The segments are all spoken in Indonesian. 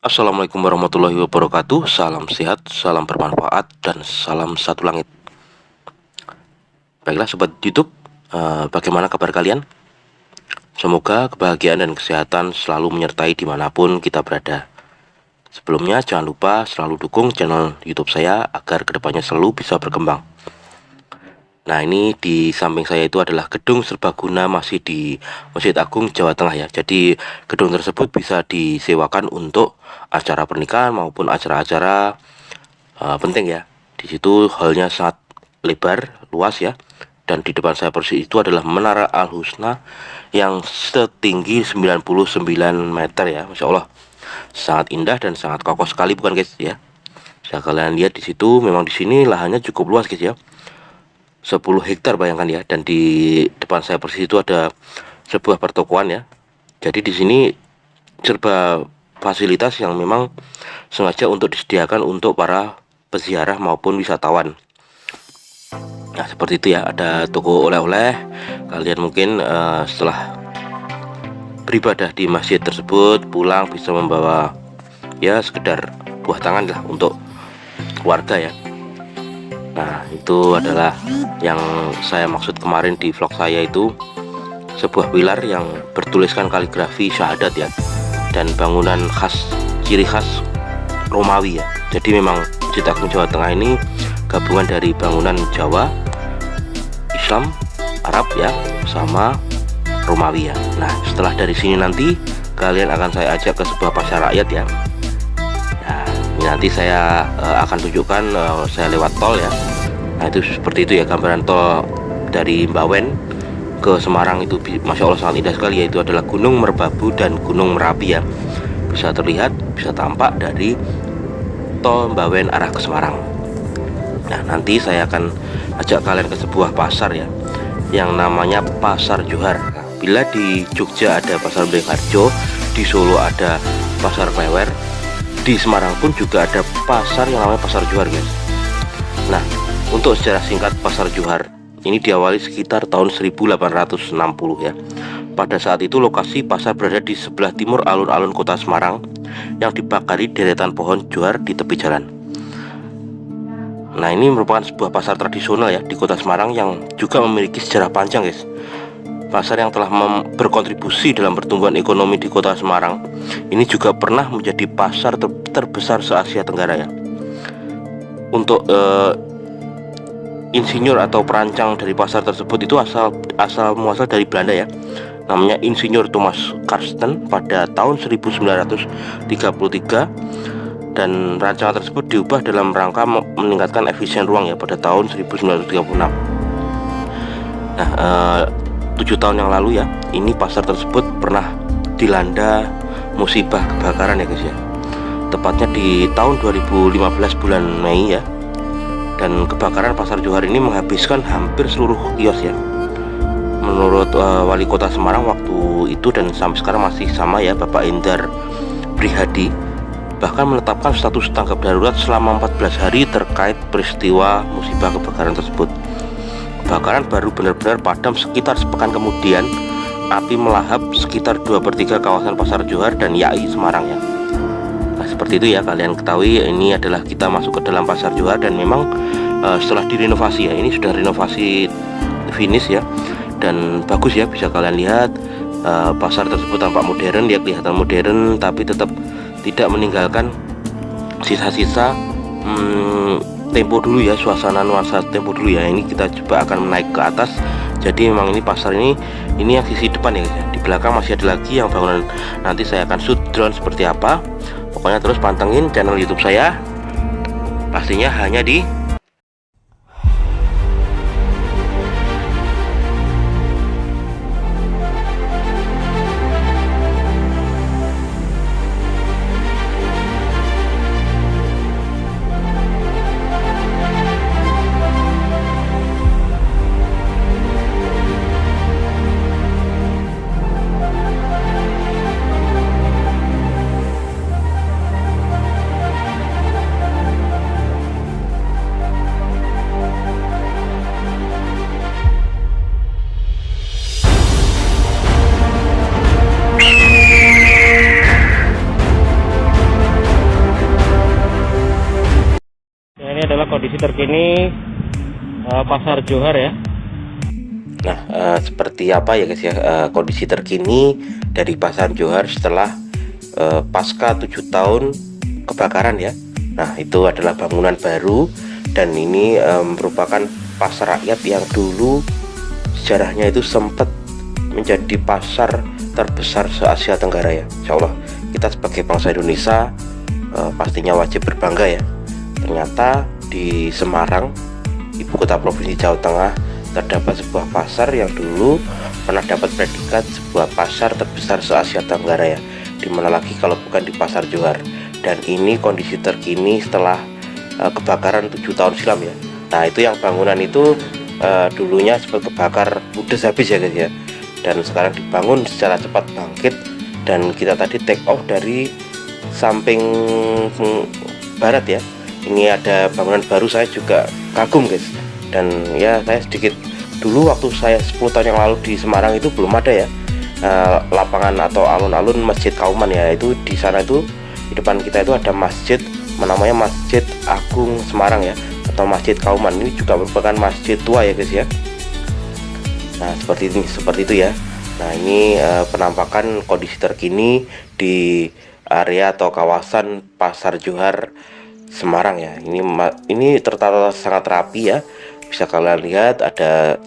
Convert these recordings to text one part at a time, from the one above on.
Assalamualaikum warahmatullahi wabarakatuh. Salam sehat, salam bermanfaat, dan salam satu langit. Baiklah sobat YouTube, bagaimana kabar kalian? Semoga kebahagiaan dan kesehatan selalu menyertai dimanapun kita berada. Sebelumnya jangan lupa selalu dukung channel YouTube saya agar kedepannya selalu bisa berkembang. Nah, ini di samping saya itu adalah gedung serbaguna masih di Masjid Agung Jawa Tengah ya. Jadi gedung tersebut bisa disewakan untuk acara pernikahan maupun acara-acara penting ya. Di situ hallnya sangat lebar, luas ya. Dan di depan saya persis itu adalah Menara Al Husna yang setinggi 99 meter ya. Masya Allah, sangat indah dan sangat kokoh sekali bukan guys ya. Bisa kalian lihat di situ, memang di sini lahannya cukup luas guys ya. 10 hektar bayangkan ya. Dan di depan saya persis itu ada sebuah pertokoan ya. Jadi di sini serba fasilitas yang memang sengaja untuk disediakan untuk para peziarah maupun wisatawan. Nah, seperti itu ya, ada toko oleh-oleh. Kalian mungkin setelah beribadah di masjid tersebut pulang bisa membawa ya sekedar buah tangan lah untuk keluarga ya. Nah, itu adalah yang saya maksud kemarin di vlog saya itu, sebuah pilar yang bertuliskan kaligrafi syahadat ya, dan bangunan khas, ciri khas Romawi ya. Jadi memang Masjid Agung Jawa Tengah ini gabungan dari bangunan Jawa, Islam, Arab ya, sama Romawi ya. Nah, setelah dari sini nanti kalian akan saya ajak ke sebuah pasar rakyat ya. Nah, ini nanti saya akan tunjukkan saya lewat tol ya. Nah, itu seperti itu ya gambaran tol dari Bawen ke Semarang itu. Masya Allah sangat indah sekali ya. Itu adalah Gunung Merbabu dan Gunung Merapi ya. Bisa terlihat, bisa tampak dari tol Bawen arah ke Semarang. Nah, nanti saya akan ajak kalian ke sebuah pasar ya, yang namanya Pasar Johar. Nah, bila di Jogja ada Pasar Beringharjo, di Solo ada Pasar Klewer, di Semarang pun juga ada pasar yang namanya Pasar Johar guys. Nah, untuk sejarah singkat Pasar Johar ini diawali sekitar tahun 1860 ya. Pada saat itu lokasi pasar berada di sebelah timur alun-alun kota Semarang yang dibakari deretan pohon johar di tepi jalan. Nah, ini merupakan sebuah pasar tradisional ya di kota Semarang yang juga memiliki sejarah panjang guys. Pasar yang telah berkontribusi dalam pertumbuhan ekonomi di kota Semarang ini juga pernah menjadi pasar terbesar se-Asia Tenggara ya. Untuk insinyur atau perancang dari pasar tersebut itu asal muasal dari Belanda ya. Namanya Insinyur Thomas Karsten pada tahun 1933, dan rancangan tersebut diubah dalam rangka meningkatkan efisien ruang ya pada tahun 1936. Nah, 7 tahun yang lalu ya, ini pasar tersebut pernah dilanda musibah kebakaran ya guys ya. Tepatnya di tahun 2015 bulan Mei ya. Dan kebakaran Pasar Johar ini menghabiskan hampir seluruh kios ya. Menurut Wali Kota Semarang waktu itu dan sampai sekarang masih sama ya, Bapak Indar Prihadi, bahkan menetapkan status tanggap darurat selama 14 hari terkait peristiwa musibah kebakaran tersebut. Kebakaran baru benar-benar padam sekitar sepekan kemudian. Api melahap sekitar 2/3 kawasan Pasar Johar dan YAI Semarang ya. Nah, seperti itu ya, kalian ketahui ini adalah kita masuk ke dalam Pasar Johar, dan memang setelah direnovasi ya, ini sudah renovasi finish ya, dan bagus ya. Bisa kalian lihat pasar tersebut tampak modern, dia kelihatan modern tapi tetap tidak meninggalkan sisa-sisa tempo dulu ya, suasana nuansa tempo dulu ya. Ini kita coba akan naik ke atas. Jadi memang ini pasar ini yang sisi depan ya guys ya. Di belakang masih ada lagi yang bangunan, nanti saya akan shoot drone seperti apa. Pokoknya terus pantengin channel YouTube saya, pastinya hanya di kondisi terkini Pasar Johar ya. Nah, seperti apa ya guys ya kondisi terkini dari Pasar Johar setelah pasca 7 tahun kebakaran ya. Nah, itu adalah bangunan baru dan ini merupakan pasar rakyat yang dulu sejarahnya itu sempat menjadi pasar terbesar se-Asia Tenggara ya. Insya Allah kita sebagai bangsa Indonesia pastinya wajib berbangga ya. Ternyata di Semarang, ibu kota provinsi Jawa Tengah, terdapat sebuah pasar yang dulu pernah dapat predikat sebuah pasar terbesar se-Asia Tenggara ya. Dimana lagi kalau bukan di Pasar Johar. Dan ini kondisi terkini setelah kebakaran 7 tahun silam ya. Nah, itu yang bangunan itu dulunya sempat kebakar ludes habis ya guys ya. Dan sekarang dibangun secara cepat bangkit. Dan kita tadi take off dari samping barat ya. Ini ada bangunan baru, saya juga kagum guys. Dan ya saya sedikit, dulu waktu saya 10 tahun yang lalu di Semarang itu belum ada ya lapangan atau alun-alun Masjid Kauman ya. Itu di sana itu di depan kita itu ada masjid namanya Masjid Agung Semarang ya, atau Masjid Kauman. Ini juga merupakan masjid tua ya guys ya. Nah, seperti itu ya. Nah, ini penampakan kondisi terkini di area atau kawasan Pasar Johar Semarang ya. Ini tertata sangat rapi ya. Bisa kalian lihat ada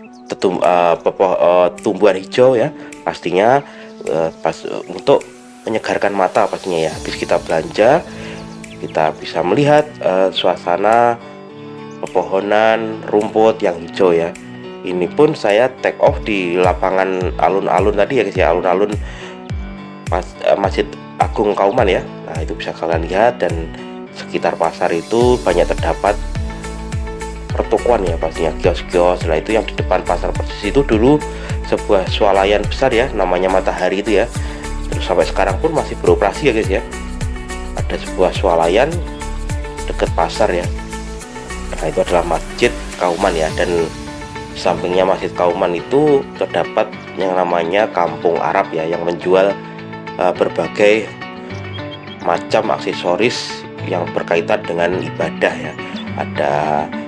tumbuhan hijau ya, pastinya untuk menyegarkan mata pastinya ya. Habis kita belanja, kita bisa melihat suasana pepohonan, rumput yang hijau ya. Ini pun saya take off di lapangan alun-alun tadi ya guys ya, alun-alun Masjid Agung Kauman ya. Nah, itu bisa kalian lihat, dan sekitar pasar itu banyak terdapat pertokoan ya, pastinya kios-kios. Nah, itu yang di depan pasar persis itu dulu sebuah swalayan besar ya, namanya Matahari itu ya. Terus sampai sekarang pun masih beroperasi ya guys ya. Ada sebuah swalayan dekat pasar ya. Nah, itu adalah Masjid Kauman ya. Dan sampingnya Masjid Kauman itu terdapat yang namanya Kampung Arab ya, yang menjual berbagai macam aksesoris yang berkaitan dengan ibadah ya. Ada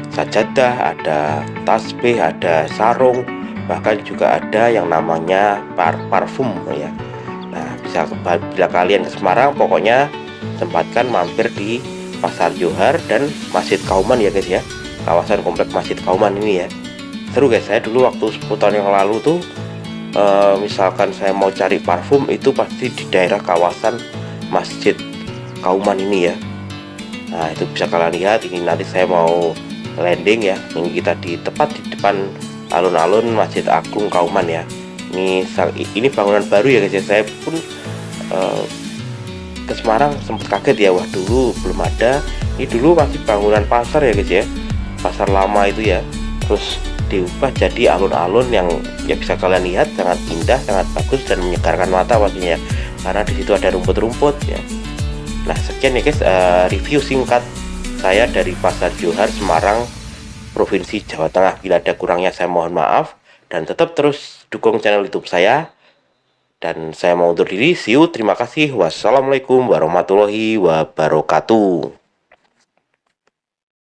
sajadah, ada tasbih, ada sarung, bahkan juga ada yang namanya parfum ya. Nah, bila kalian ke Semarang, pokoknya sempatkan mampir di Pasar Johar dan Masjid Kauman ya guys ya, kawasan komplek Masjid Kauman ini ya. Seru guys, saya dulu waktu 10 tahun yang lalu tuh misalkan saya mau cari parfum itu pasti di daerah kawasan Masjid Kauman ini ya. Nah, itu bisa kalian lihat, ini nanti saya mau landing ya. Ini kita tepat di depan alun-alun Masjid Agung Kauman ya. Ini bangunan baru ya guys ya. Saya pun ke Semarang sempat kaget ya, wah dulu belum ada. Ini dulu masih bangunan pasar ya guys ya, pasar lama itu ya. Terus diubah jadi alun-alun yang ya bisa kalian lihat sangat indah, sangat bagus dan menyegarkan mata pastinya, karena di situ ada rumput-rumput ya. Nah, sekian ya guys review singkat saya dari Pasar Johar Semarang, Provinsi Jawa Tengah. Bila ada kurangnya saya mohon maaf, dan tetap terus dukung channel YouTube saya. Dan saya mau undur diri, see you, terima kasih, wassalamualaikum warahmatullahi wabarakatuh.